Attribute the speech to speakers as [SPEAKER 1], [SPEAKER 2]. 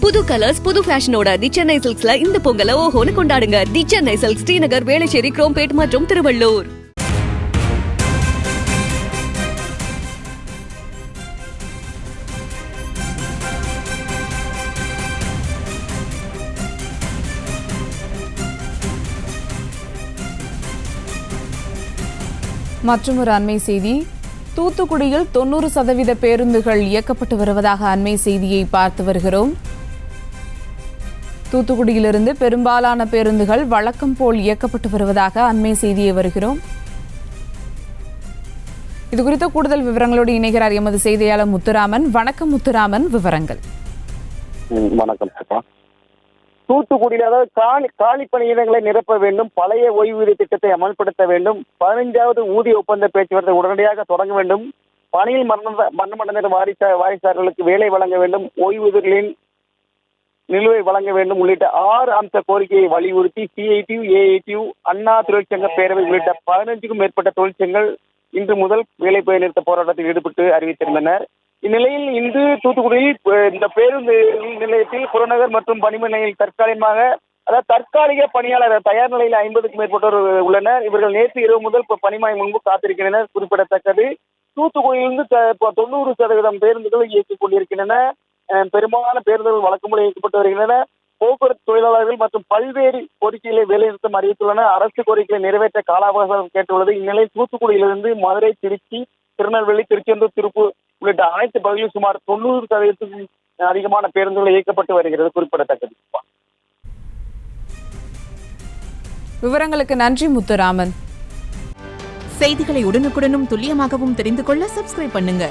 [SPEAKER 1] புது கலர்ஸ் புது ஃபேஷனோட தி சென்னை சில்க்ஸ்ல இந்த பொங்கலை ஓஹோன்னு கொண்டாடுங்க. தி சென்னை சில்க்ஸ், ஸ்ரீநகர், வேளச்சேரி, குரோம்பேட் மற்றும் திருவள்ளூர்.
[SPEAKER 2] மற்றொரு அண்மை செய்தி. தூத்துக்குடியில் 90% பேருந்துகள் இயக்கப்பட்டு வருவதாக அண்மை செய்தியை பார்த்து வருகிறோம். தூத்துக்குடியிலிருந்து பெரும்பாலான பேருந்துகள் வழக்கம் போல் இயக்கப்பட்டு வருவதாக அண்மை செய்தியை வருகிறோம். இதுகுறித்த கூடுதல் விவரங்களோடு இணைகிறார் எமது செய்தியாளர் முத்துராமன். வணக்கம் முத்துராமன், விவரங்கள்.
[SPEAKER 3] வணக்கம். தூத்துக்குடியில் அதாவது காலி பணியிடங்களை நிரப்ப வேண்டும், பழைய ஓய்வூதிய திட்டத்தை அமல்படுத்த வேண்டும், 15வது ஊதிய ஒப்பந்த பேச்சுவார்த்தை உடனடியாக தொடங்க வேண்டும், பணியில் மரணமடைந்த வாரிசார்களுக்கு வேலை வழங்க வேண்டும், ஓய்வூதியர்களின் நிலுவை வழங்க வேண்டும் உள்ளிட்ட 6 அம்ச கோரிக்கையை வலியுறுத்தி சிஐடியு, ஏஐடியு, அண்ணா தொழிற்சங்க பேரவை உள்ளிட்ட 15க்கும் மேற்பட்ட தொழிற்சங்கங்கள் இன்று முதல் வேலைப்பய நிறுத்த போராட்டத்தில் ஈடுபட்டு அறிவித்திருந்தனர். இந்நிலையில் இன்று தூத்துக்குடியில் இந்த பேருந்து நிலையத்தில் புறநகர் மற்றும் பணிமனையில் தற்காலிக பணியாளர் தயார் நிலையில் 50க்கும் மேற்பட்டோர் உள்ளனர். இவர்கள் நேற்று இரவு முதல் பணிமனை முன்பு காத்திருக்கின்றனர். குறிப்பிடத்தக்கது, தூத்துக்குடியிலிருந்து 90% பேருந்துகள் இயக்கிக் கொண்டிருக்கின்றன. பெரும்பாலான பேருந்துகள் வழக்கம் போல இயக்கப்பட்டு வருகின்றன. போக்குவரத்து தொழிலாளர்கள் மற்றும் பல்வேறு கோரிக்கைகளை வேலைநிறுத்தம் அறிவித்துள்ளன. அரசு கோரிக்கைகளை நிறைவேற்ற கால அவகாசம் கேட்டுள்ளது. இந்நிலையில் தூத்துக்குடியிலிருந்து மதுரை, திருச்சி, திருநெல்வேலி, திருச்செந்தூர், திருப்பூர் உள்ளிட்ட அனைத்து பகுதிகளில் சுமார் 90% அதிகமான பேருந்துகள் இயக்கப்பட்டு வருகிறது. குறிப்பிடத்தக்கது.
[SPEAKER 2] விவரங்களுக்கு நன்றி முத்துராமன்.
[SPEAKER 4] செய்திகளை உடனுக்குடனும் துல்லியமாகவும் தெரிந்து கொள்ள சப்ஸ்கிரைப் பண்ணுங்க.